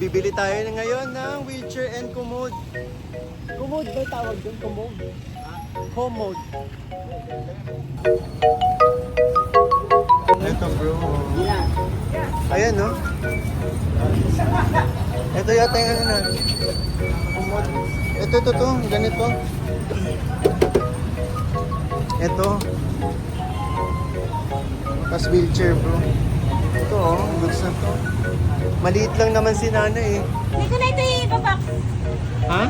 bibili tayo na ngayon ng wheelchair and commode. Commode ba tawag doon? Commode? Commode. Ito bro. Ayan no? Ito yata yung ano na. Commode. Ito, ganito. Ito. Tapos wheelchair bro. Ito oh, goods na to. Maliit lang naman si Nana eh. Hindi ko na ito i-box. Ha?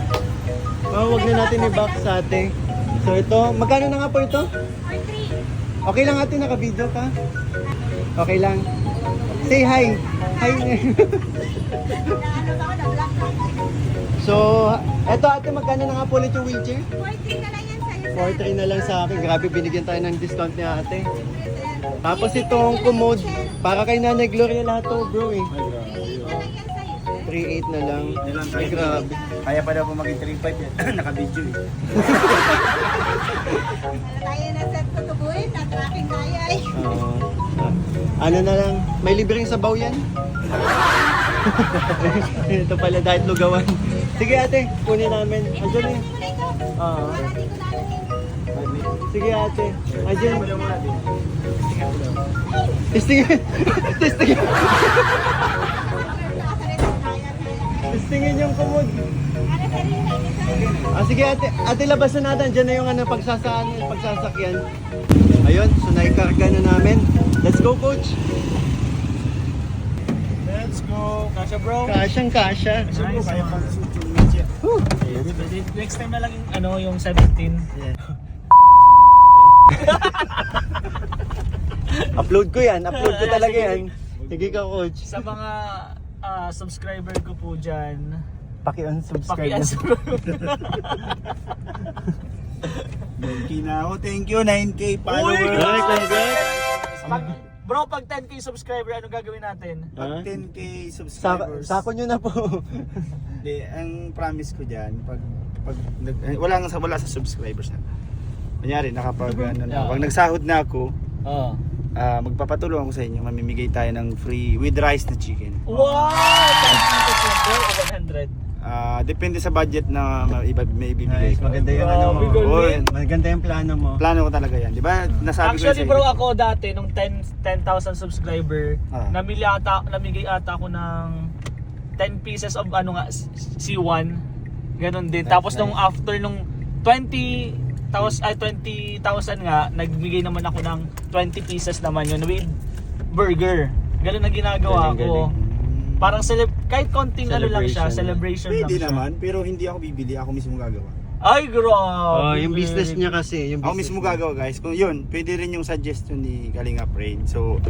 Oh, wag na natin i-box sa ate. So ito, magkano na nga po ito? Or 3. Okay lang ate, naka-video ka? Okay lang. Say hi. Hi. Ano ba ako na black na? So, eto ate, magkano na nga po ulit yung wheelchair? 4-3 na lang yan sa'yo. 4-3 na lang sa akin. Grabe, binigyan tayo ng discount ni ate. Tapos itong commode, para kay Nanay Gloria lahat to bro eh. 3.8 na lang. Ay, grabe. Kaya pa daw po maging 3.5 yan. Naka-video eh. Tayo na set tutubuin at aking kaya eh. Oo. Ano na lang, may libreng sabaw yan? Ito pala dahil lugawan. Sige ate, kunin namin. Andiyan eh. Oo. Sige ate. Andiyan. Testingin. Testingin. Testingin yung kumod. Sige ate, ate labas na natin. Diyan na yung ano, pagsasakyan. Ayun, so naikarga na namin. Let's go coach. Let's go. Kasha bro. Kasyang kasya. Kasha bro. Kaya pa sa social media. Next time na lang yung, yung 17. Upload ko yan. Upload ko talaga yan. Sige ka coach. Sa mga subscriber ko po dyan, Paki-unsubscribe na. Thank you. 9K followers. Ay, congrats. Pag 10k subscriber, anong gagawin natin? Ha? 10K subscribers. Sako nyo na po. Hindi, ang promise ko dyan, wala sa subscribers na. Kunyari, pag nagsahod na ako, Oo. magpapatulong ako sa inyo, mamimigay tayo ng free with rice na chicken. Wow! 100. Depende sa budget na may ibibigay Nice, ko. maganda yung ano mo. Grabe, Oo, galing. Maganda yung plano mo. Plano ko talaga yan, di ba? Nasabi Actually ko bro, yun sa ako dati, nung 10,000 subscriber, Ah. namigay ata ako ng 10 pieces of C1. Ganon din. Tapos nung after nung 20,000 nga, nagbigay naman ako ng 20 pieces naman yun with burger. Ganon na ginagawa ko. Parang kahit konting ano lang siya, celebration lang Pwede siya. naman, pero hindi ako bibili, ako mismo gagawa. Ay, grabe. Yung business niya kasi. Yung Ako business mismo niya. gagawa guys. Kung yun, pwede rin yung suggestion ni Kalingap Rain. So,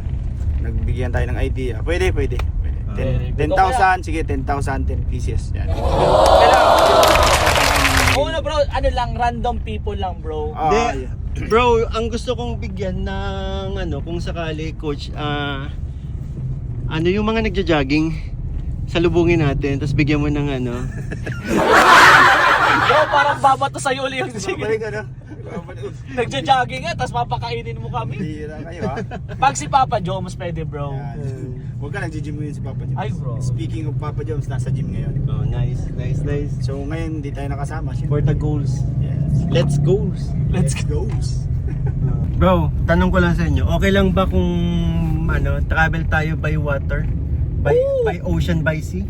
nagbigyan tayo ng idea. Pwede. Very good. 10,000, sige 10,000, 10 pieces. Yan. Oo na bro, ano lang, random people lang bro. Hindi. Bro, ang gusto kong bigyan ng kung sakali coach, yung mga nagja-jogging, salubungin natin, tapos bigyan mo ng Bro, parang babato sa'yo ulit yung Babalik ka na. nagja-jogging nga, tapos papakainin mo kami. Hira kayo ha. Pag si Papa Joms, pwede bro. Yan. Huwag ka nag-gym ngayon si Papa Jones. Ay, bro. Speaking of Papa Jones, nasa gym ngayon. Oh, nice. So ngayon, hindi tayo nakasama. For the goals. Yes. Let's goals. Let's go. Bro, tanong ko lang sa inyo, okay lang ba kung travel tayo by water? By ocean, by sea?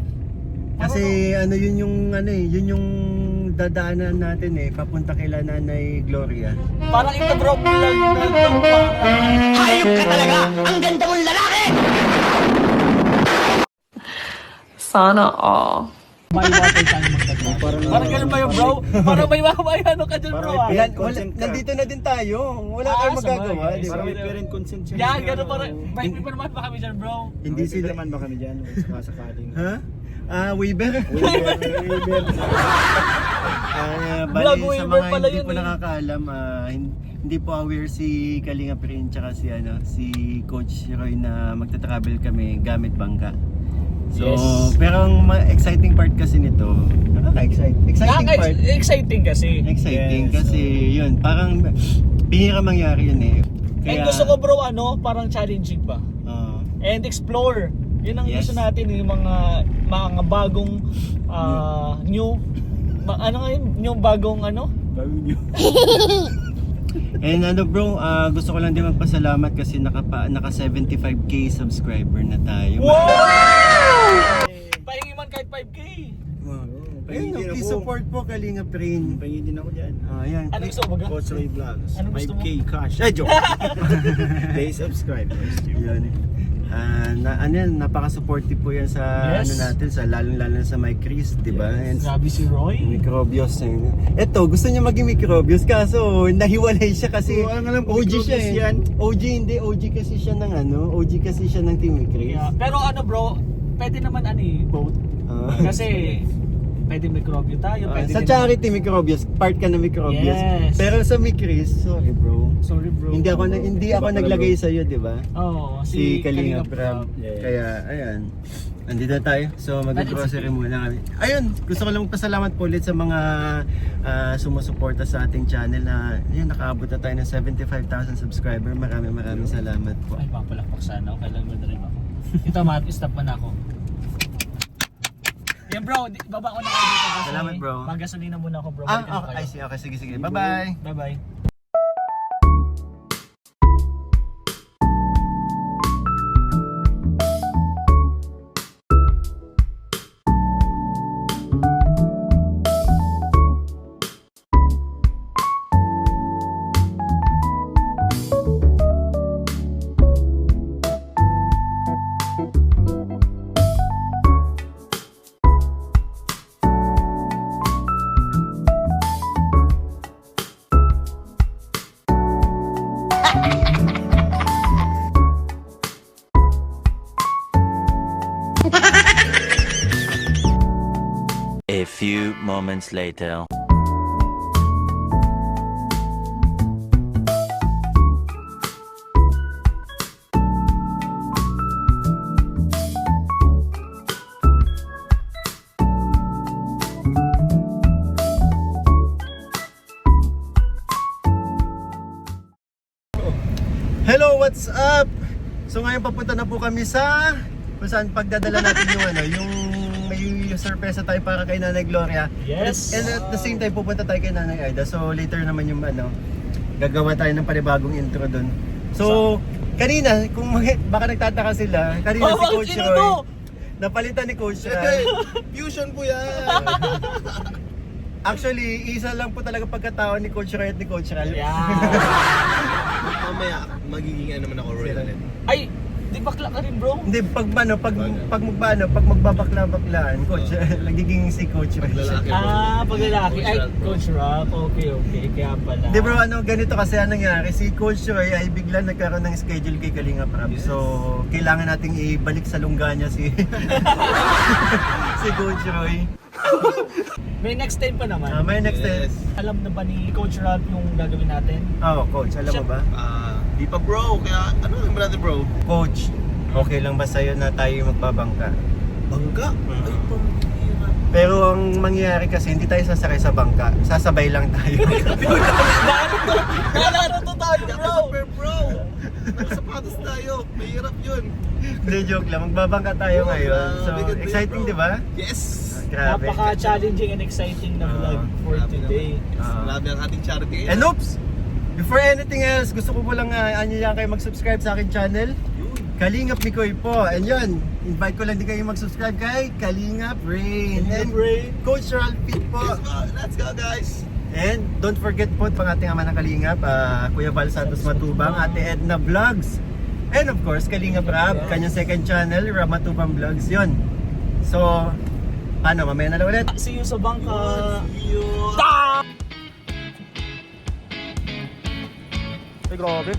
Kasi yun yung dadaanan natin papunta kila Nanay Gloria. Parang ito bro, vlog na Hayop ka talaga! Ang ganda mong lalaki! Sana all. may water tayo magtatry. Parang ganun ba yun bro? Parang may ka dyan bro ah. Nandito na din tayo. Wala tayong magagawa, sabagay. di ba? Parang may parent consent siya. Yan, ganun parang, may pa naman ba kami dyan bro? Hindi sila. naman ba kami dyan? Sakaling. Ha? Weaver? Waiver. Bali, Vlog sa waiver mga pala hindi yun po nakakaalam, hindi po aware si Kalinga Prin tsaka si Coach Roy na magta-travel kami gamit bangka. So, Yes. pero ang exciting part kasi nito, nakaka-excite. Exciting part. Exciting kasi. Exciting Yes, kasi yun, parang bihira mangyari yun eh. And gusto ko bro, parang challenging pa. Oo. And explore. Yun ang Yes. gusto natin, yung mga bagong new ano nga yun? Yung bagong ano? And ano bro, gusto ko lang din magpasalamat kasi naka 75k subscriber na tayo. Pahingi man kahit 5K. Ayun, Pahingin please ako. support po Kalinga Brain. Pahingin din ako dyan. Ayan. Ano gusto mo ba? Kochoy Vlogs. Ano gusto mo? 5K cash. Ay, joke. Day subscribers. Yun. Napaka-supportive po yan sa Yes. ano natin, sa lalo sa Mike Chris, di ba? And Grabe si Roy. Microbios. Ito, gusto niya maging Microbios kaso nahiwalay siya kasi Oo, alam ko, OG siya Microbios eh. yan. OG kasi siya ng ano, OG kasi siya ng Team Chris. Yeah. Pero ano bro, pwede naman both. Kasi pwede mikrobyo tayo, pwede sa din charity Microbios, part ka ng Microbios. Yes. Pero sa Chris, sorry bro. naman- Sorry bro. Hindi ako naglagay sa iyo, di ba? Oo, Si Kalinga Prab. Yes. Kaya ayan. Nandito tayo. So mag-grocery muna kami. Ayun, gusto ko lang pasalamat po ulit sa mga sumusuporta sa ating channel na yun, nakaabot na tayo ng 75,000 subscriber. Maraming salamat po. Ay, papalakpak sana ako. Kailan mag-drive ako. Ito, stop mo na ako. Yan bro, baba ko na kayo dito kasi Salamat, bro. magasolina muna ako bro. Balikan ko kayo. I see. Okay, sige. Bye-bye. Bye-bye. A few moments later. Hello, what's up? So ngayon papunta na po kami sa kung saan pagdadala natin yung ano, yung may surprise tayo para kay Nanay Gloria. Yes. And at the same time pupunta tayo kay Nanay Aida. So later naman yung ano, gagawa tayo ng panibagong intro doon. So kanina, baka nagtataka sila, kanina si Coach sino Roy. to? Napalitan ni Coach Roy. Fusion po yan. Actually, isa lang po talaga pagkatao ni Coach Roy at ni Coach Ral. Yeah. Mamaya, magiging ano naman ako Royal ulit. Ay, di bakla ka rin bro. Hindi, pag magbabakla-baklaan, Coach, nagiging si Coach Roy. Pag lalaki. Ay, Coach Rock. Okay. Kaya pala. Di bro, ganito kasi ang nangyari, si Coach Roy ay bigla nagkaroon ng schedule kay Kalinga Prab. So, kailangan nating ibalik sa lungga niya si si Coach Roy. May next time pa naman. May next time. Alam na ba ni Coach Rock yung gagawin natin? Coach, alam mo ba? Di pa bro, kaya ano yung natin bro? Coach, okay lang ba sa'yo na tayo magbabangka? Bangka? Ay, Pero ang mangyayari kasi, hindi tayo sasakay sa bangka. Sasabay lang tayo. Nalaro to tayo bro! bro! Nakasapatos tayo, mahirap yun. Hindi, joke lang. Magbabangka tayo ngayon. So, Grabe, exciting, bro. di ba? Yes! Grabe. Napaka-challenging and exciting na vlog for today. Grabe ang ating charity. And oops! Before anything else, gusto ko po lang anyayahan kayo mag-subscribe sa aking channel. Kalingap Mikoy po. And yun, invite ko lang din kayo mag-subscribe kay Kalingap Brain. And Coach Ralphie po. Let's go guys! And don't forget po pang ating ama ng Kalingap, Kuya Val Santos Matubang, Ate Edna Vlogs. And of course, Kalingap Rab, kanyang second channel, Rab Matubang Vlogs. Yun. So, paano? Mamaya na lang ulit. See you sa bangka! Ay, grabe.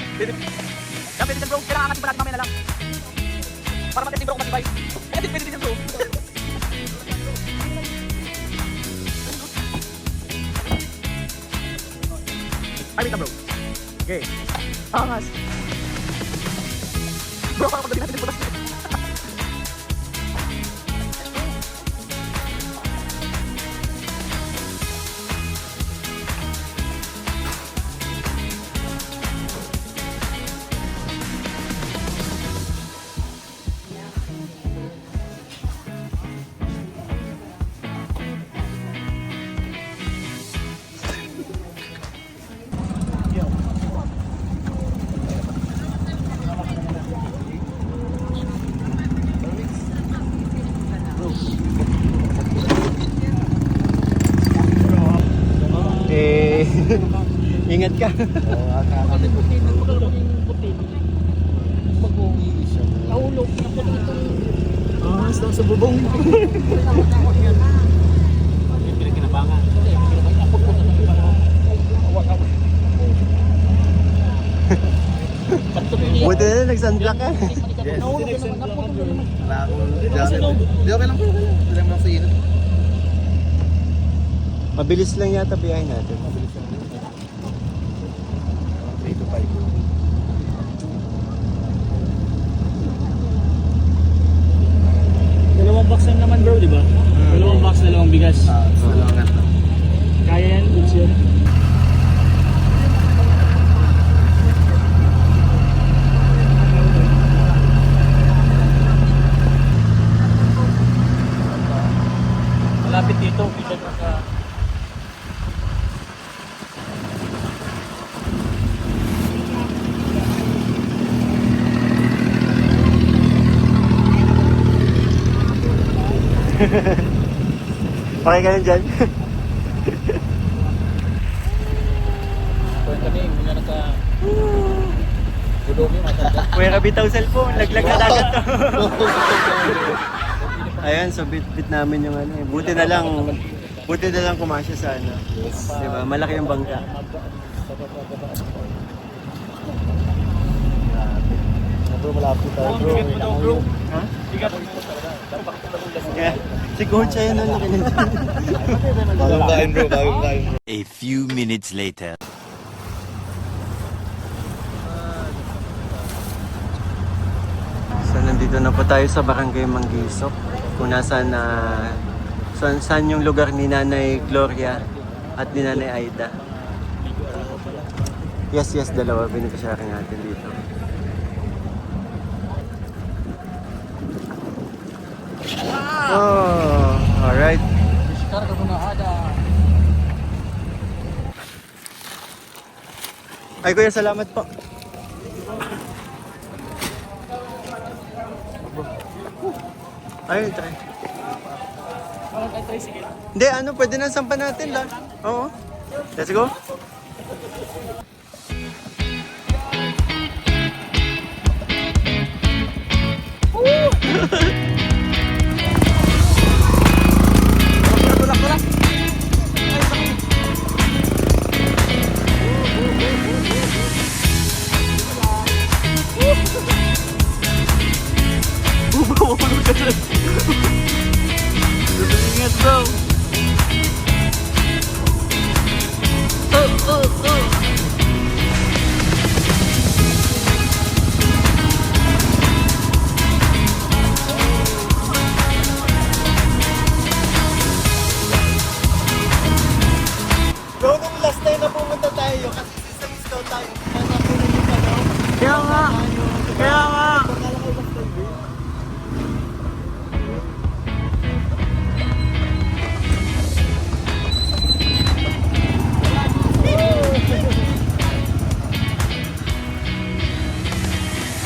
Pwede din bro, kailangan natin palagi mamaya na lang. Para matindi bro kung matibay. Pwede din bro. Ay, wait na bro. Okay. Angas. Bro, parang pagdating natin butas. malaki. Ingat ka. Sa bubong. Buti na nag-sunblock ka. Yes. Wala akong... Di okay lang po. Hindi naman ako sa init. Mabilis lang yata biyahe natin. 3 to 5. Dalawang box lang naman bro, di ba? Dalawang box, dalawang bigas. Dalawang ganito. Kaya yan, goods yun. Malapit dito, bigat na sa... Okay ka na dyan? Kami, muna na sa... Dudomi, matanda. Kuya bitaw cellphone, laglag na dagat to. Ayan, so bit namin yung ano eh. Buti na lang kumasya sa ano. Diba? Malaki yung bangka. Bro, malapit tayo bro. Bigat mo daw bro. Ha? Bigat mo. Yeah. Si Coach ayun na nakinig. Bagong kain bro, bagong kain bro. A few minutes later. So nandito na po tayo sa Barangay Manggisok. Kung nasaan saan yung lugar ni Nanay Gloria at ni Nanay Aida. Yes, dalawa beneficiary natin dito. Oh, alright. Karga mo na ada. Ay kuya, salamat po. Ay, try. Hindi, ano, pwede na sampan natin lang. Oo. Let's go. Ingat bro. Bro, nung last time na pumunta tayo, kasi sa scout tayo, kaya napunan yung ano. Kaya nga.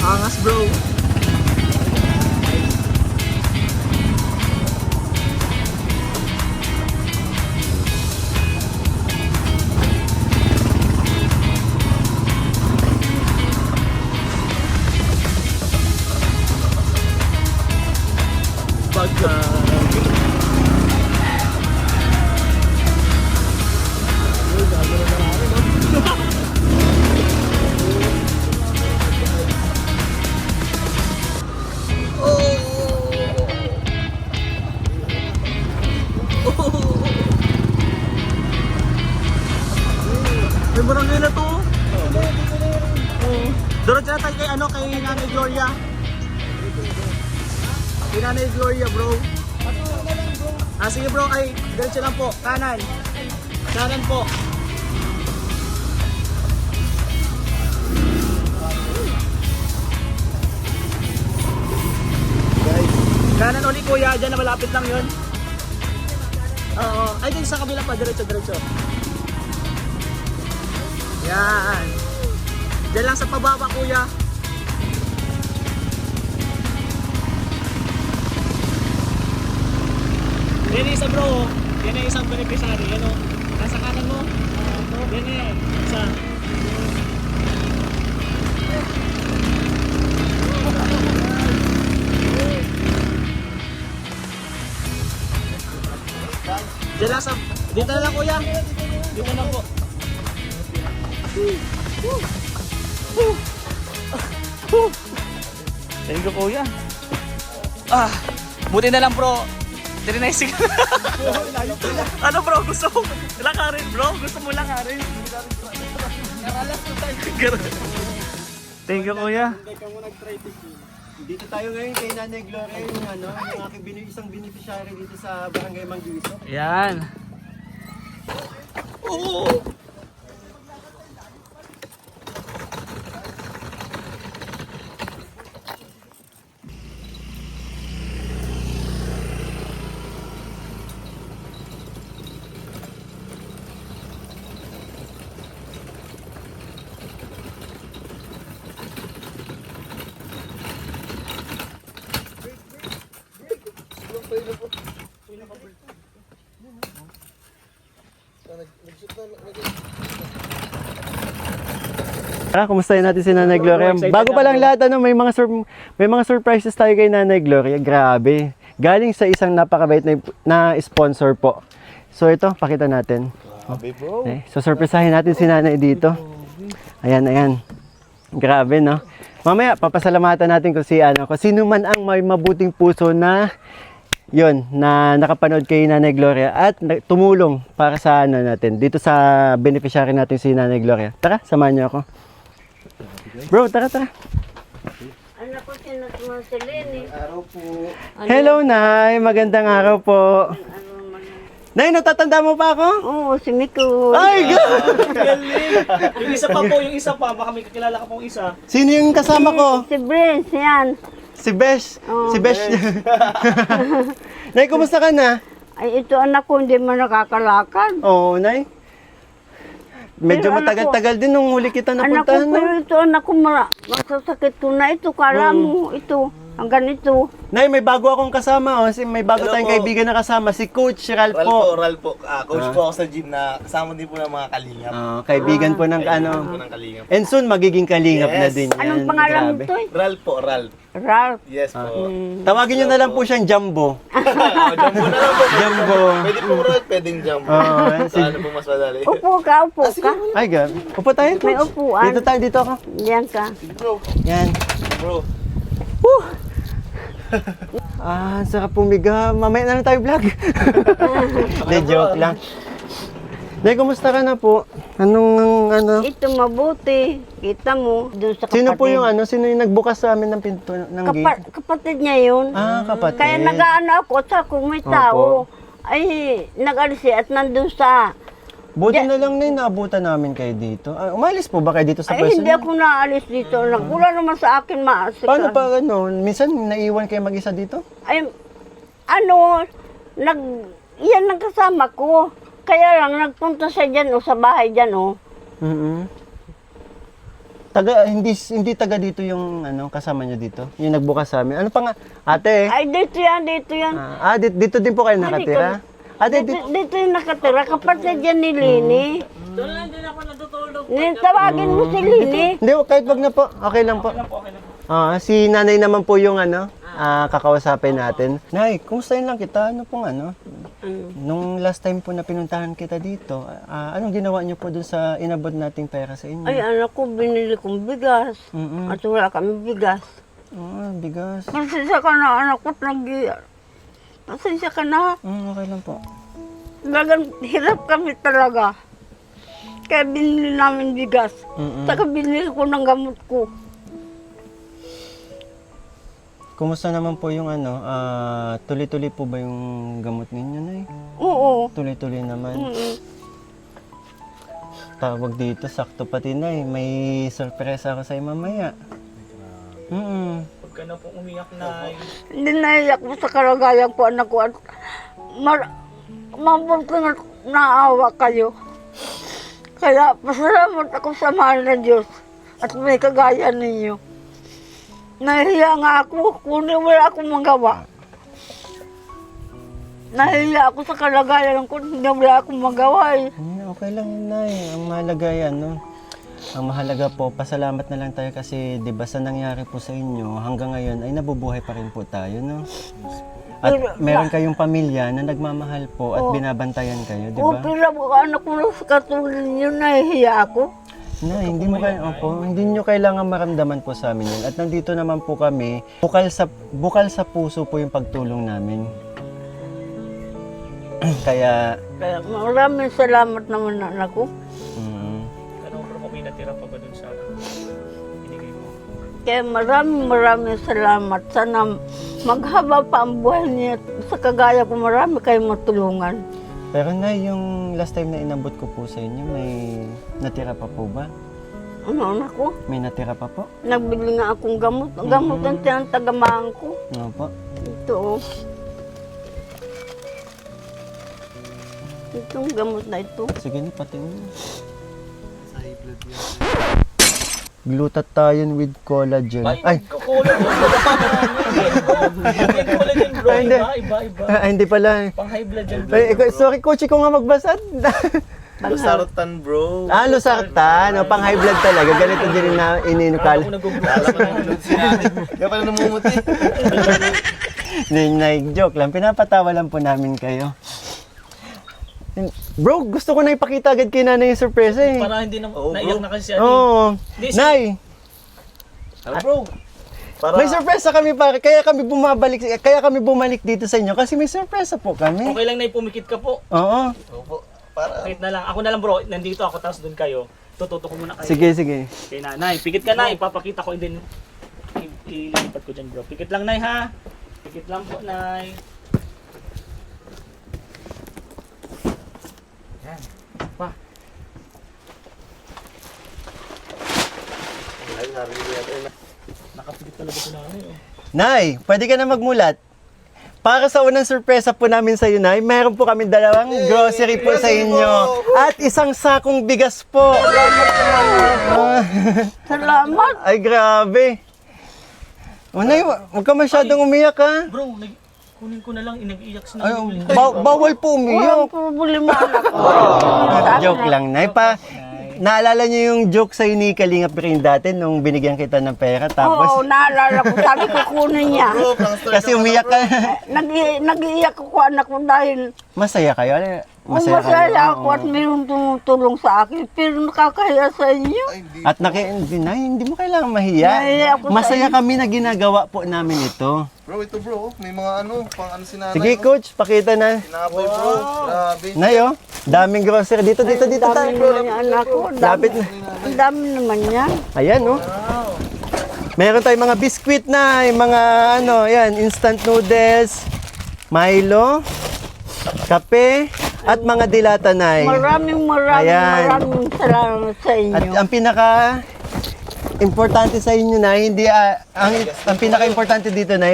Angas bro. May barangay na to. Diretso na tayo kay Nanay Gloria. Kay Nanay Gloria bro. Sige bro, diretso lang po. Kanan. Kanan po. Kanan ulit kuya, dyan na malapit lang yun. Oo, ay din sa kabila pa, diretso. Yan. Diyan lang sa pababa kuya. Yan isa bro, yan ang isang beneficiary. Yan o, nasa kanan mo. Nene, isa. Diyan lang sa... Dito na lang kuya. Dito na po. Thank you kuya. Buti na lang bro. Dinesing. Ano bro, gusto mo lakarin bro? Gusto mo lakarin? Thank you kuya. Dito tayo ngayon kay Nanay Gloria, yung yung aking isang beneficiary dito sa Barangay Manggiso. Yan. Oo. Kumustahin natin si Nanay Gloria. Bago pa lang lahat, may mga surprises tayo kay Nanay Gloria. Grabe. Galing sa isang napakabait na sponsor po. So ito, pakita natin. Okay. So surprisahin natin si Nanay dito. Ayan, ayan. Grabe, no? Mamaya, papasalamatan natin kung sino man ang may mabuting puso na na nakapanood kay Nanay Gloria at tumulong para sa natin dito sa beneficiary natin si Nanay Gloria. Tara, samahan niyo ako. Bro, tara. Anak ko sinatulong si Lenny. Araw po. Hello, Nay. Magandang araw po. Nay, natatanda mo pa ako? Oo, si Miko. Ay, God! Galing. Yung isa pa, baka may kakilala ka pong isa. Sino yung kasama ko? Si Prince, yan. Si Besh. Oo. Si Besh. Nay, kumusta ka na? Ay, ito anak ko, hindi man nakakalakad. Oo, Nay. Medyo Pero anak matagal-tagal din nung huli kita Anak ko, napuntahan. pero No? ito anak ko, magsasakit ko na ito. Kala mo, ito, hanggang ito. Nay, may bago akong kasama. May bago tayong kaibigan na kasama. Si Coach Ral po. Ral po. Coach po ako sa gym na kasama din po ng mga kalingap. Kaibigan po ng Po ng kalingap. And soon, magiging kalingap na din yan. Anong pangalan Grabe. nito eh? Ral po, Ral. Ralph. Yes po. Tawagin nyo na lang po siyang Jumbo. Jumbo na lang po. Jumbo. Pwede po Ral, pwedeng jumbo. Si- Ano po mas madali? Upo ka, upo ka. Ay, God. Upo tayo, May Coach. upuan. Dito tayo, dito ako. Diyan ka. Yan. Bro. Ang sarap pumiga. Mamaya na lang tayo vlog. Hindi, joke lang. Nay, kumusta ka na po? Anong Ito mabuti. Kita mo, doon sa kapatid. Sino po yung sino yung nagbukas sa amin ng pinto ng gate? Kapatid niya yun. Kapatid. Kaya nag-ano ako sa kung may tao. Ay, nag-alis siya at nandun sa... Buti na lang na naabutan namin kayo dito. Umalis po ba kayo dito sa Ay, person? hindi ako naalis dito. Wala naman sa akin maasik. Paano pa minsan naiiwan kayo mag-isa dito? Ay, yan ang kasama ko. Kaya lang, nagpunta siya dyan o sa bahay dyan o. Hindi taga dito yung kasama niyo dito? Yung nagbukas sa amin. Ano pa nga? Ate? Ay, dito yan. Dito din po kayo nakatira? Dito yung nakatira. Kapatid yan ni Lini. Doon lang din ako natutulog. Tawagin mo si Lini. Hindi, kahit wag na po. Okay lang po. Si nanay naman po yung kakausapin natin. Nay, kumustahin lang kita? Ano pong Nung last time po na pinuntahan kita dito, anong ginawa niyo po dun sa inabot nating pera sa inyo? Ay, anak ko, binili kong bigas. At wala kami bigas. Bigas. Pasensya ka na, anak ko, pasensya ka na. Okay lang po. Talagang hirap kami talaga. Kaya binili namin bigas. Saka binili ko ng gamot ko. Kumusta naman po yung tuloy-tuloy po ba yung gamot ninyo, Nay? Oo. Tuloy-tuloy naman. Tawag dito, sakto pati, Nay. May sorpresa ako sa'yo mamaya. Huwag ka na pong umiyak na. Hindi naiyak mo sa kalagayan ko, anak ko. At mabuti na naawa kayo. Kaya pasalamat ako sa mahal na Diyos at may kagaya ninyo. Nahihiya nga ako kung wala akong magawa. Nahiya ako sa kalagayan ko, hindi wala akong magawa eh. Okay lang yun, Nay. Ang mahalaga yan, no? Ang mahalaga po, pasalamat na lang tayo kasi 'di ba sa nangyari po sa inyo hanggang ngayon ay nabubuhay pa rin po tayo, no? At meron kayong pamilya na nagmamahal po at binabantayan kayo, 'di ba? Pero anak ko na sa katulad niyo, nahihiya ako. Na, hindi mo hindi niyo kailangan maramdaman po sa amin 'yan. At nandito naman po kami, bukal sa puso po yung pagtulong namin. Kaya Kaya maraming salamat naman anak ko. Ano bro, kung may natira pa ba dun sa binigay mo? Kaya maraming salamat. Sana maghaba pa ang buhay niya. Sa kagaya ko, marami kayong matulungan. pero na yung last time na inabot ko po sa inyo, may natira pa po ba? Ano anak ko? May natira pa po? Nagbili nga akong gamot. Ang gamot ang tinatagamaan ko. Ano po? Ito oh. Itong gamot na ito. Sige na, patingin mo. Glutathione with collagen. Ay, Kukulang mo. May collagen bro. Ay, hindi. Iba. Hindi pala. Pang high blood yan bro. Ay, sorry, coach, ko nga magbasa. Losartan, bro. Losartan. Pang high blood talaga. Ganito din na ininukal. Ako nag-google. Alam ko na blood natin. Kaya pala namumuti. Joke lang. Pinapatawa lang po namin kayo. Bro, gusto ko na ipakita agad kay nanay yung surprise eh. Para hindi na Oo, bro. naiyak na kasi siya. Oo. Hindi, Nay, Ano, bro? Para, may surpresa kami pare. Kaya kami bumalik dito sa inyo kasi may surpresa po kami. Okay lang na ipumikit ka po. Oo. Opo. Para, Pikit na lang. Ako na lang bro. Nandito ako tapos doon kayo. Tututo ko muna kayo. Sige, sige. Kay nanay. Pikit ka na. Ipapakita ko din. Ililipat ko dyan bro. Pikit lang nay ha. Pikit lang po nay. Yan. Pa. ay, narinig natin. Nakapikit talaga si nanay. Oh. Nay, pwede ka na magmulat. Para sa unang surpresa po namin sa iyo, Nay, meron po kami dalawang grocery po sa inyo. At isang sakong bigas po. Salamat. Ay, grabe. O, Nay, huwag ka masyadong umiyak, ha? Bro, kunin ko na lang. Inag-iyak si Ay, nanay. bawal po Walang umiyak. problema anak ko. Joke lang, Nay. Naalala niyo yung joke sa ni Kalingap Rin dati nung binigyan kita ng pera Oo, tapos naalala ko. Sabi ko kunin niya. Bro, prankster kasi ka umiyak pala, ka. Nag-iiyak ako anak ko dahil Masaya kayo? masaya ako at mayroong tumutulong sa akin. Pero nakakahiya sa inyo. Ay, hindi. At hindi mo kailangan mahiya. Nahiya ako sa Masaya inyo. kami na ginagawa po namin ito. Bro, ito bro. May mga pang si nanay. Sige, coach, pakita na. Tinapay, bro. Grabe. Nayo, daming grocery. Dito Ang tayo. dami naman yan anak ko. Lapit na. Ang dami naman yan. Ayan, no? Meron tayong mga biskwit na, yung mga yan, instant noodles, Milo, kape, at mga dilata na. Maraming Ayan. salamat sa inyo. At ang pinaka importante sa inyo na hindi ang pinaka-importante dito na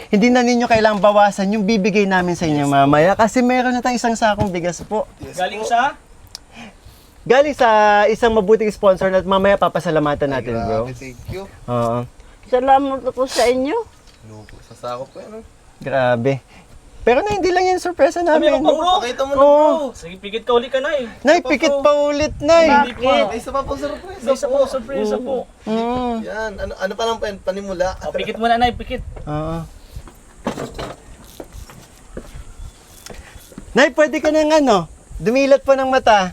hindi na ninyo kailangang bawasan yung bibigay namin sa inyo mamaya kasi meron na tayong isang sakong bigas po. Galing sa isang mabuting sponsor na mamaya papasalamatan natin, bro. Grabe, thank you. Oo. Salamat ako sa inyo. Lupo, sasakop ko yan. Grabe. Pero na hindi lang yan sorpresa namin. Pakita mo na, Oo. bro. Sige, pikit ka uli ka nay. Nay, pikit pa ulit, Nay. Bakit? May isa pa po surprise. May isa po surprise po. Yan. Ano pa lang po yan? Panimula. O, pikit mo na nay, pikit. Oo. Nay, pwede ka nang dumilat po ng mata.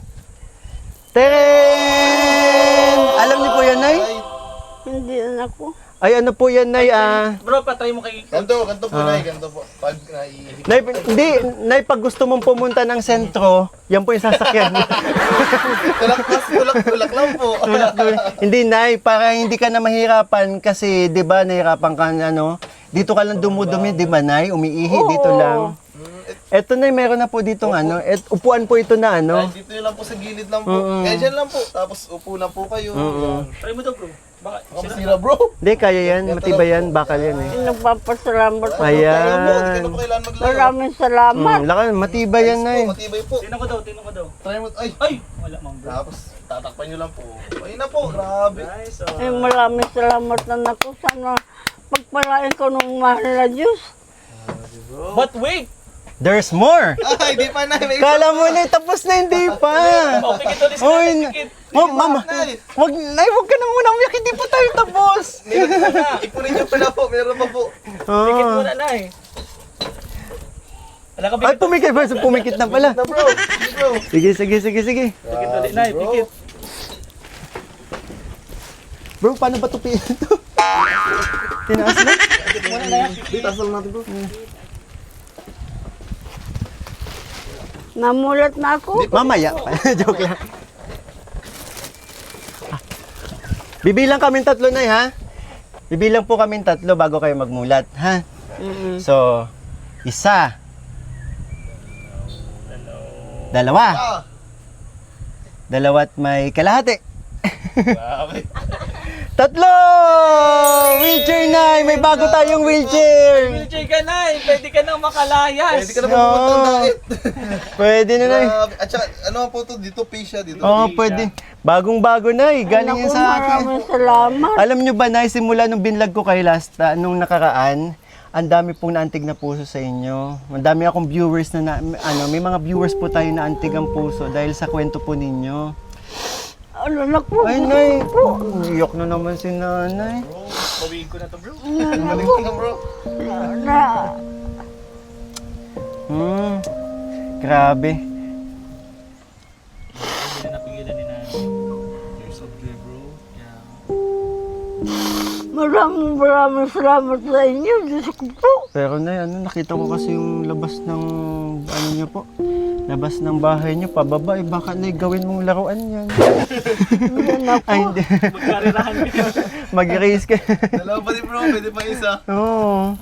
Teren! Alam niyo po yan, Nay? Hindi anak ko. Ay, ano po yan, Nay? Bro, patry mo kay... Ganto po, Nay. Ganto po. Pag naiihip. Nay, hindi. Nay, pag gusto mong pumunta ng sentro, yan po yung sasakyan. Tulak lang po. Hindi, Nay, para hindi ka na mahirapan kasi, di ba, nahirapan ka dito ka lang dumudumi, di ba, Nay? Umiihi, dito lang. Eto, Nay, meron na po ditong upuan po ito na Ay, dito yun lang po sa gilid lang po. Kaya dyan lang po. Tapos upo lang po kayo. Yan. Try mo daw bro. Baka Baka masira, bro. Hindi, kaya yan. Matibay yan. Bakal yan eh. Nagpapasalamat ako sa Ayan. inyo. Hindi ka na po kailangan maglayo. Maraming salamat. Lakan, matibay yan, Nay. Matibay po. Tinan ko daw. Try mo. Ay! Ay! Wala mang bro. Tapos tatakpan nyo lang po. Ayun na po. Grabe. Nice. Ay, maraming salamat anak ko. Sana pagpalain ko ng mahal na Diyos. But wait! There's more! Ay, di pa na. May Kala mo na, tapos na, hindi pa! Pikit ulit sila, Oy, pikit. Mama, wag ka na muna umiyak, hindi pa tayo tapos! Ipunin niyo pala po. Meron pa po. Pikit muna na eh. Wala ka Ay, pikit. pumikit na pala. Na bro. Bro. Sige. Pikit ulit na, pikit. Bro, paano ba tupiin ito? Tinaas na? Di, tasal natin bro. Namulat na ako. Mamaya. Joke lang. Bibilang kaming tatlo na ha? Bibilang po kaming tatlo bago kayo magmulat, ha? So, 1, 2, 2 at may kalahati. 3! Wheelchair na! May bago tayong wheelchair! Wheelchair ka na eh. Pwede ka nang makalayas. Pwede ka na pumunta ng diet. Pwede na na. Grabe. At saka, ano po to? Dito pay siya. Dito. Oo, pwede. Bagong-bago na galing yan Naku, sa akin. maraming salamat. Alam nyo ba na simula nung binlog ko kay Lasta, nung nakaraan, ang dami pong naantig na puso sa inyo. Ang dami akong viewers may mga viewers po tayo na antig ang puso dahil sa kwento po ninyo. Ano na po? Ay, Nay, iyok na naman si Nanay. Bawiin ko na to bro. Maling ko na bro. Na, Grabe. Hindi na napigilan ni Nanay. Years of joy bro. maraming salamat sa inyo. Diyos ko po. Pero Nay, nakita ko kasi yung labas ng, nyo po, labas ng bahay nyo, pababa, baka Nay, gawin mong laruan yan. Ay, hindi. Magkarirahan ka. Mag-race ka. Dalawa pa din bro. Pwede pa isa. Oo.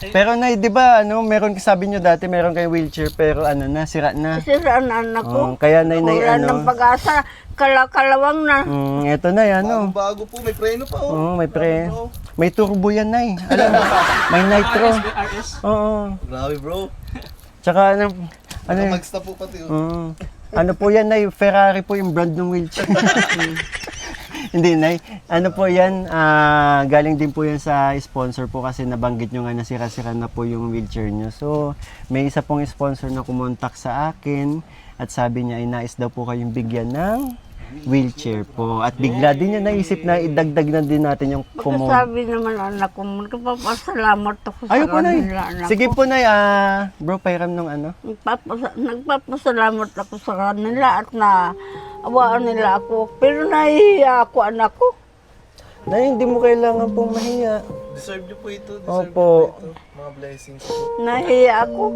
Pero Nay, di ba, meron sabi nyo dati, meron kayong wheelchair, pero sira na. Siraan anak ko. Kaya Nay, Wala ng pag-asa. Kalawang na. Eto Nay, Bago po. May preno pa oh. Oo, may may turbo yan, Nay. Alam mo, may nitro. RS. Oo. Grabe bro. Tsaka Mags na po pati oh. ano po yan, Nay? Ferrari po yung brand ng wheelchair. Hindi, Nay. Ano po yan? Galing din po yan sa sponsor po kasi nabanggit nyo nga na sira-sira na po yung wheelchair nyo. So, may isa pong sponsor na kumontak sa akin at sabi niya ay nais daw po kayong bigyan ng wheelchair po. At bigla din niya naisip na idagdag na din natin yung kumo. Pagkasabi naman anak ko, magpapasalamat ako sa Ayun po, Nay. kanila, anak Sige ko. po, Nay. Bro, pahiram nung Nagpapasalamat ako sa kanila at na awaan nila ako. Pero nahihiya ako, anak ko. Nay, hindi mo kailangan pong mahiya. Deserve nyo po ito. Opo. Mga blessings po. Nahihiya ako.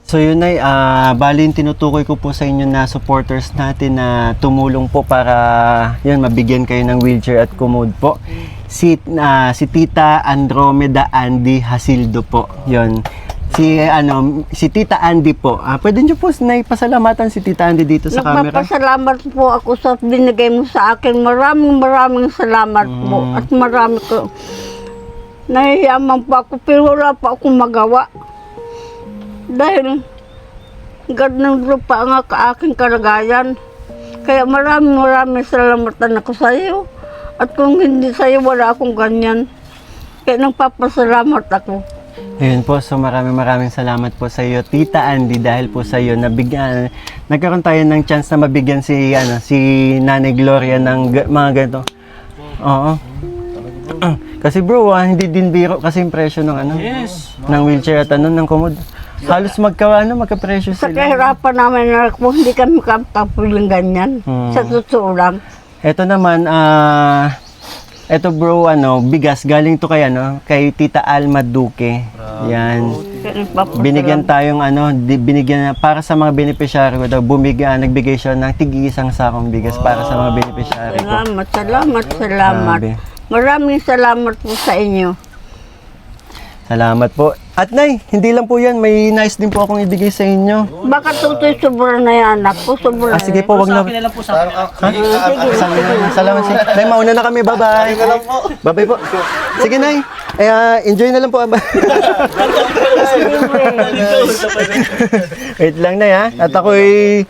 So yun Nay, bali yung tinutukoy ko po sa inyo na supporters natin na tumulong po para yun, mabigyan kayo ng wheelchair at commode po. Si Tita Andromeda Andy Hasildo po. Yun. Si Tita Andy po. Pwede niyo po Nay pasalamatan si Tita Andy dito sa camera. Nagpapasalamat po ako sa binigay mo sa akin. Maraming salamat po. At marami ko. Nahihiyaman po ako pero wala pa akong magawa. Dahil ganun pa nga ka aking kalagayan. Kaya maraming salamatan ako sa iyo. At kung hindi sa iyo, wala akong ganyan. Kaya nagpapasalamat ako. Ayun po, so maraming salamat po sa iyo, Tita Andy, dahil po sa iyo nagkaroon tayo ng chance na mabigyan si Nanay Gloria ng mga ganito. Oo. Kasi bro, hindi din biro kasi yung presyo ng ng wheelchair at ng commode. Halos magka-presyo Sa sila. kahirapan namin na kung hindi kami kaptapuling ganyan. Sa totoo lang. Ito naman, ito bro, bigas galing to kay Tita Alma Duque. Yan. Binigyan tayong binigyan para sa mga beneficiary daw, nagbigay siya ng tig-isang sakong bigas para sa mga beneficiary ko. Salamat. Grabe. Maraming salamat po sa inyo. Salamat po. At Nay, hindi lang po yan, may nice din po akong ibigay sa inyo. Baka tutoy sobra na yan, anak ko. Sobra na Sige yan. po, wag na. Sa akin na lang po, sa akin na lang. Salamat si Nay, mauna na kami. Bye-bye. Bye-bye po. Sige Nay, enjoy na lang po. Wait lang Nay ha. At ako'y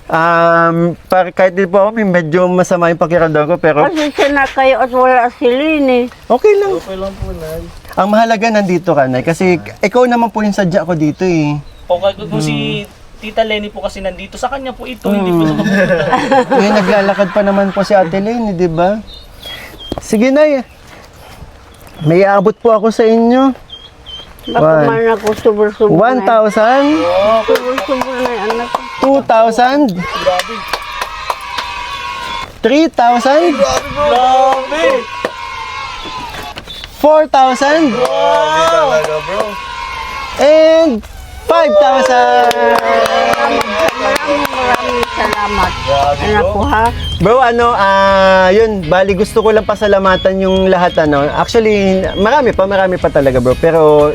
Kahit di po ako, medyo masama yung pakiramdam ko, pero Pasensya na kayo at wala si Lini. okay lang. Okay lang po, Nay. Ang mahalaga nandito ka, Nay, kasi ikaw naman po yung sadya ko dito eh. O kung si Tita Lenny po kasi nandito, sa kanya po ito, hindi po sa Ngayon naglalakad pa naman po si Ate Lane, di ba? Sige, Nay. May aabot po ako sa inyo. Baka man ako subur-subur na. 1,000, Subur-subur na yung anak ko. 2,000, 3,000, Grabe! 4,000, Talaga, bro. and 5,000! Maraming salamat. Anak ko ha. Bro, yun, bali gusto ko lang pasalamatan yung lahat, Actually, marami pa talaga, bro. Pero,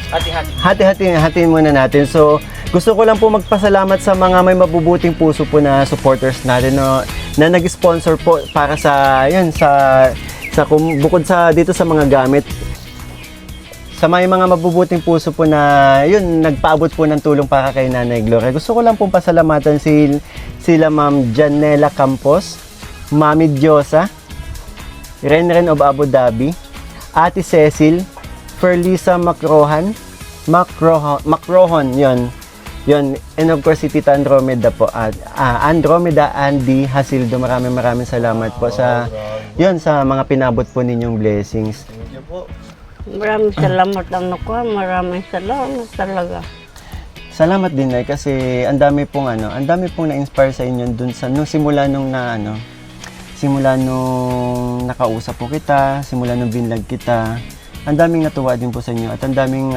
Hati-hati. hatiin muna natin. So, gusto ko lang po magpasalamat sa mga may mabubuting puso po na supporters natin, na nag-sponsor po para sa, yun, bukod sa dito sa mga gamit. Sa may mga mabubuting puso po na, yun, nagpaabot po ng tulong para kay Nanay Gloria. Gusto ko lang pong pasalamatan sila Ma'am Janela Campos, Mami Diosa, Renren of Abu Dhabi, Ate Cecil, Ferlisa Macrohon, yun, and of course si Tita Andromeda po, Andromeda Andy Hasildo. Maraming salamat po sa, yun, sa mga pinabot po ninyong blessings. Thank you po. Maraming salamat anak ko ha. Maraming salamat talaga. Salamat din, Nay, kasi ang dami pong na-inspire sa inyo dun sa simula nung nakausap po kita, simula nung binlog kita. Ang daming natuwa din po sa inyo at ang daming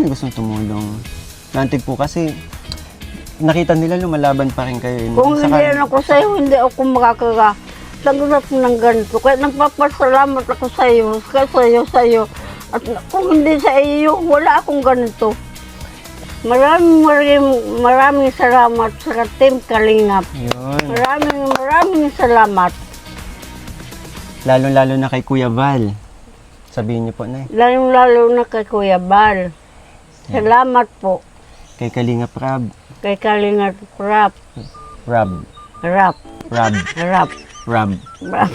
gustong tumulong. Nantig po kasi nakita nila lumalaban pa rin kayo. Kung hindi ako sa'yo, hindi ako makakatanggap ng ganito. Kaya nagpapasalamat ako sa'yo. At kung hindi sa iyo, wala akong ganito. Maraming salamat sa Team Kalingap. Yun. Maraming salamat. Lalo na kay Kuya Val. Sabihin niyo po, Nay. Lalo na kay Kuya Bal. Salamat po. Kay Kalingap Rab. Kay Kalingap Rap. Rab. Rap. Rab. Rap. Rab. Rap.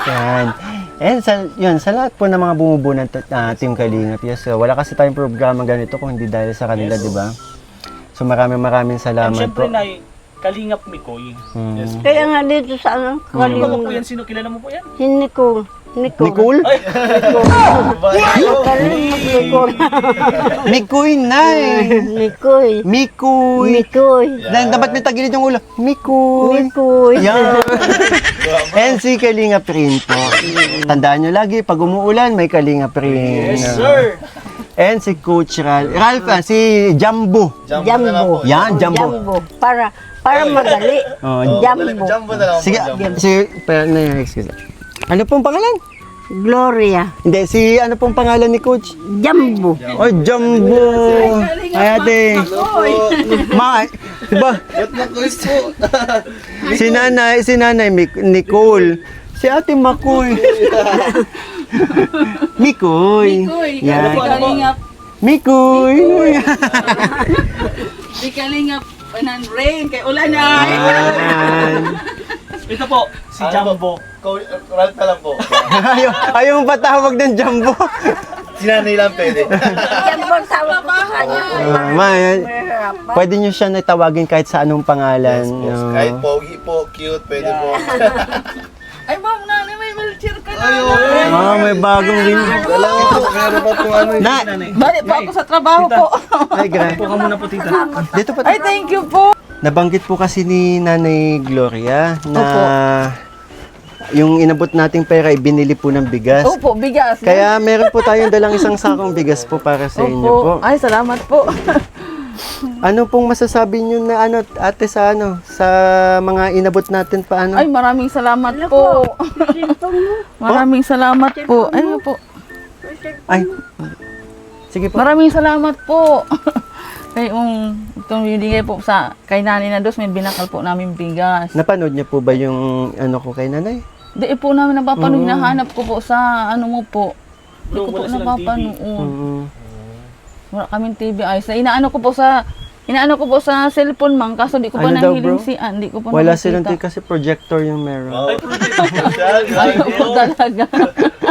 Yan. And sa lahat po ng mga bumubuo ng Team Kalingap. Yes, wala kasi tayong programa ganito kung hindi dahil sa kanila, di ba? So maraming And salamat syempre, po. Nay, Kalingap Mikoy. Kaya nga dito sa Ano ba po Kalingap. yan? Sino kilala mo po yan? Si Nicole. Nicole? Ay! Kalingap Nicole. Mikoy, Nay! Mikoy. Mikoy! Mikoy. Dapat may tagilid yung ulo. Mikoy! Mikoy. Yan. And si Kalingap rin po. Tandaan nyo lagi, pag umuulan, may Kalingap rin. Yes, sir! And si Coach Ralph, si Jumbo. Jumbo na lang po. Yan, Jumbo. Jumbo. Para madali. Oh, Jumbo. Jumbo na lang po. Sige, excuse. Ano pong pangalan? Gloria. Hindi, ano pong pangalan ni Coach? Jumbo. Oh, Jumbo. Ay, ate. Diba? Ba't na quiz po? Si nanay Nicole. Si ate Makoy. Mikoy. Yan. Kalingap, Mikoy. di kalingap, panan rain, kay ulan na. Yan. Ito po, si Jumbo. Ralph na lang po. Ayaw mong patawag ng Jumbo. Sinanay lang pwede. Jumbo tawag ko sa kanya. Pwede nyo siya natawagin kahit sa anong pangalan. No? Kahit pogi po, cute, pwede po. Ay, ma'am, nanay, may wheelchair ka na. May bagong rin. Alam mo, meron pa po ano. Balik pa ako sa trabaho po. Ay, grabe. Puka muna po, tita. Dito pa. Ay, thank you po. Nabanggit po kasi ni Nanay Gloria na yung inabot nating pera ay binili po ng bigas. Opo, bigas. Kaya meron po tayong dalang isang sakong bigas po para sa inyo po. Opo. Ay, salamat po. Ano pong masasabi niyo na ate sa mga inabot natin pa Ay, maraming salamat po. Maraming salamat po. Ay, po. Ay. Sige po. Maraming salamat po. Kay itong binigay po kay Nanay na dos, may binakal po namin bigas. Napanood niyo po ba yung ko kay nanay? Di po namin napapanood, hinahanap ko po sa mo po. Di ko po napapanood. Wala kaming TV ayos. Inaano ko po sa Inaano ko po sa cellphone, ma'am, kaso di ko pa Ano daw, nahiling bro? di ko pa Wala nakikita. silang kasi projector yung meron. Ayaw po talaga.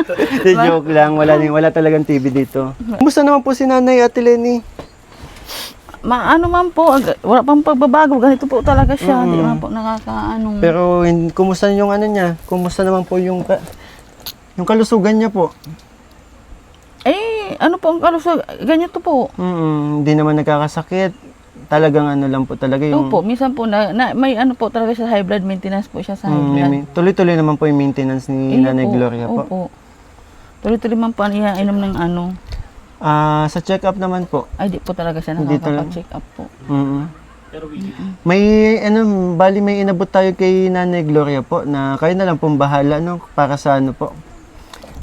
Hindi, joke lang. Wala talagang TV dito. Kumusta naman po si Nanay Ate Lenny? Ano man po, wala pang pagbabago, ganito po talaga siya. Di man po nakakaano. Pero kumusta yung ano niya? Kumusta naman po yung kalusugan niya po? Ano po ang kalusog? Ganito po. Hindi naman nagkakasakit. Talagang ano lang po talaga yung... Opo, minsan po may ano po talaga siya, high blood maintenance po siya sa high blood. Tuloy-tuloy naman po yung maintenance ni Nanay Gloria po. Opo. Tuloy-tuloy man po ang iinom ng ano. Sa check-up naman po. Ay, di po talaga siya Hindi nakakapa-check up po. Pero Willie. Bali may inabot tayo kay Nanay Gloria po na kayo na lang pong bahala para sa ano po.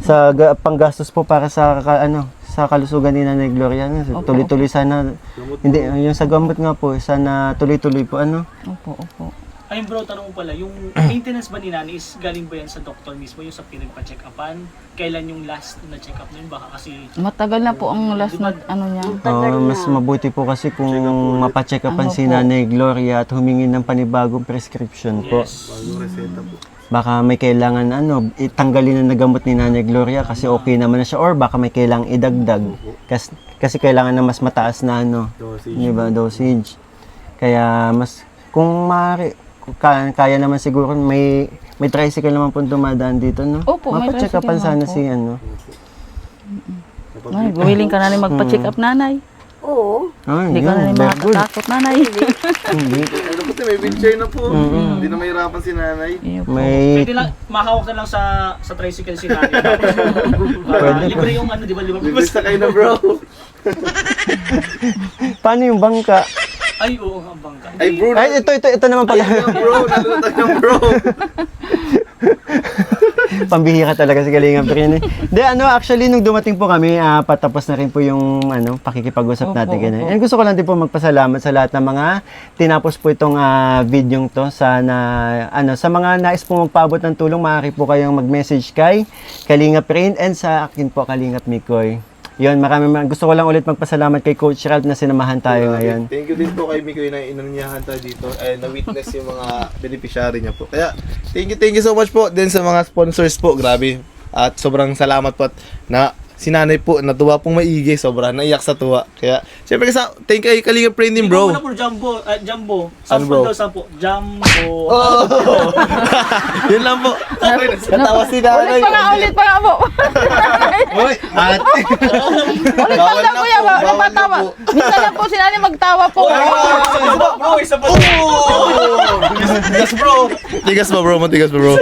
Sa panggastos po para sa sa kalusugan ni Nanay Gloria. Tuloy-tuloy sana. Hindi, yung sa gamot nga po, sana tuloy-tuloy po Opo. Ayun bro, tanong ko pala, yung maintenance ba ni Nani is galing ba yan sa doktor mismo, yung sa pinagpa-check-upan? Kailan yung last na check-up na yun? Baka kasi... Matagal na po ang last na ano niya. Mas mabuti po kasi kung mapacheck upan si Opo. Nanay Gloria at humingi ng panibagong prescription po. Yes. Baka may kailangan itanggalin na gamot ni Nanay Gloria kasi okay naman na siya, or baka may kailangang idagdag kasi kailangan na mas mataas na dosage. Kaya mas kung maaari kaya naman siguro may tricycle naman po dumadaan dito, no? Opo, may mapacheck upan tricycle sana naman po. si Ay, willing ka na rin magpa-check up, nanay. Oo. Hindi ka na rin very good. makakatakot, nanay. Hindi. Ano po, may wheelchair na po. Hindi na mahirapan si nanay. Iyo po. May Pwede lang, mahawak na lang sa tricycle si Nani. Libre yung ano, di ba? Bilis na kayo na bro. paano yung bangka? Ay, oo, ang bangka. Ay bro, Ay, ito naman pala. bro, nalutang yung bro. Pambihira talaga si Kalinga Prin. Actually, nung dumating po kami, patapos na rin po yung pakikipag-usap natin. Opo. And gusto ko lang din po magpasalamat sa lahat ng mga tinapos po itong videong to. Sana, sa mga nais po magpaabot ng tulong, maaari po kayong mag-message kay Kalinga Prin and sa akin po, Kalingap Mikoy. Yun, gusto ko lang ulit magpasalamat kay Coach Ralph na sinamahan tayo ngayon. Thank you din po kay Mikoy na inanyahan tayo dito and na-witness yung mga beneficiary niya po. Kaya, thank you so much po din sa mga sponsors po. Grabe. At sobrang salamat po at na si nanay po, natuwa pong maigi, sobrang naiyak sa tuwa. Kaya, syempre thank you kay Kalinga Prin din bro. Hindi mo na po Jumbo. Ano, bro? Sampo. Jumbo. Yun lang po. Okay, natawa si nanay. Ulit pa nga po. Uy, ate! Ulit pa nga po yan, napatawa. Minsan lang po sila magtawa po. Bro, isa pa. Tigas bro. Tigas pa bro, matigas pa bro.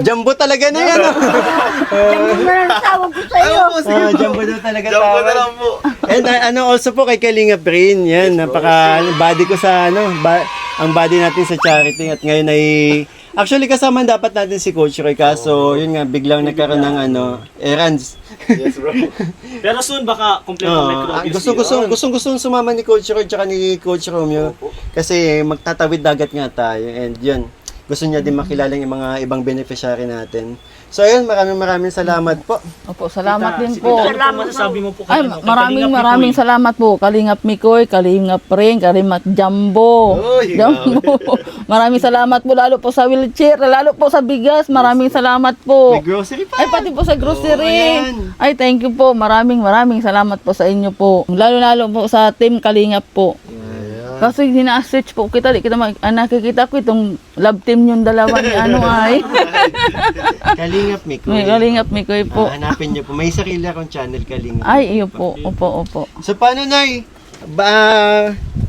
Jumbo talaga na yan. Yung mga tawag ko sa'yo. Jumbo na talaga Jumbo na lang po. And also po kay Kalinga Prin, yan, body ko sa ang body natin sa charity at ngayon ay actually kasama dapat natin si Coach Roy kaso yun nga biglang nagkaroon ng errands. Yes bro. Pero soon baka kompleto Gustong sumama ni Coach Roy tsaka ni Coach Romeo kasi magtatawid dagat nga tayo and yun. Gusto niya din makilala yung mga ibang beneficiary natin. So ayun, maraming salamat po. Opo, salamat din po. Salamat masasabi mo po Ay, kay maraming salamat po. Kalingap Mikoy, Kalingap Prin, Kalingap Jumbo. Uy, Jumbo. Maraming salamat po lalo po sa wheelchair, lalo po sa bigas. Maraming salamat po. May grocery pa. Ay, pati po sa grocery. ayan. Ay, thank you po. Maraming salamat po sa inyo po. Lalo po sa team Kalingap po. Kasi hina-search po kita, di kita nakikita ko itong love team yung dalawa ni ay. Kalingap Mikoy. May Kalingap Mikoy po. Hanapin niyo po. May sarili akong channel Kalingap. Ay, iyo po. Opo. So paano, Nay?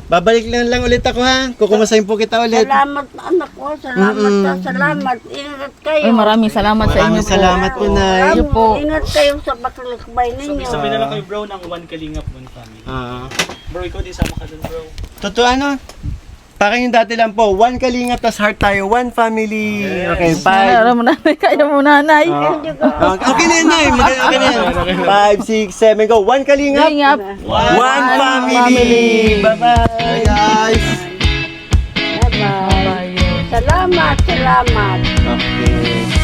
Babalik lang ulit ako ha. Kukumusahin po kita ulit. Salamat anak ko. Salamat. Ingat kayo. Ay, maraming salamat sa inyo Maraming po. salamat po, Nay. Iyo po. Ingat kayo sa baklakbay ninyo. Sabi na lang kayo bro ng One Kalingap, One Family. Bro, ikaw din sama ka dun bro. Totoo parang yung dati lang po, one Kalingap, tas heart tayo, one family. Okay, Alam mo nanay, kaya mo nanay. Okay na yun, Nay. Okay na yun. 5, 6, 7, go. One Kalingap. Kalingap. One family. Bye-bye. Hi guys. Bye-bye. Salamat. Okay.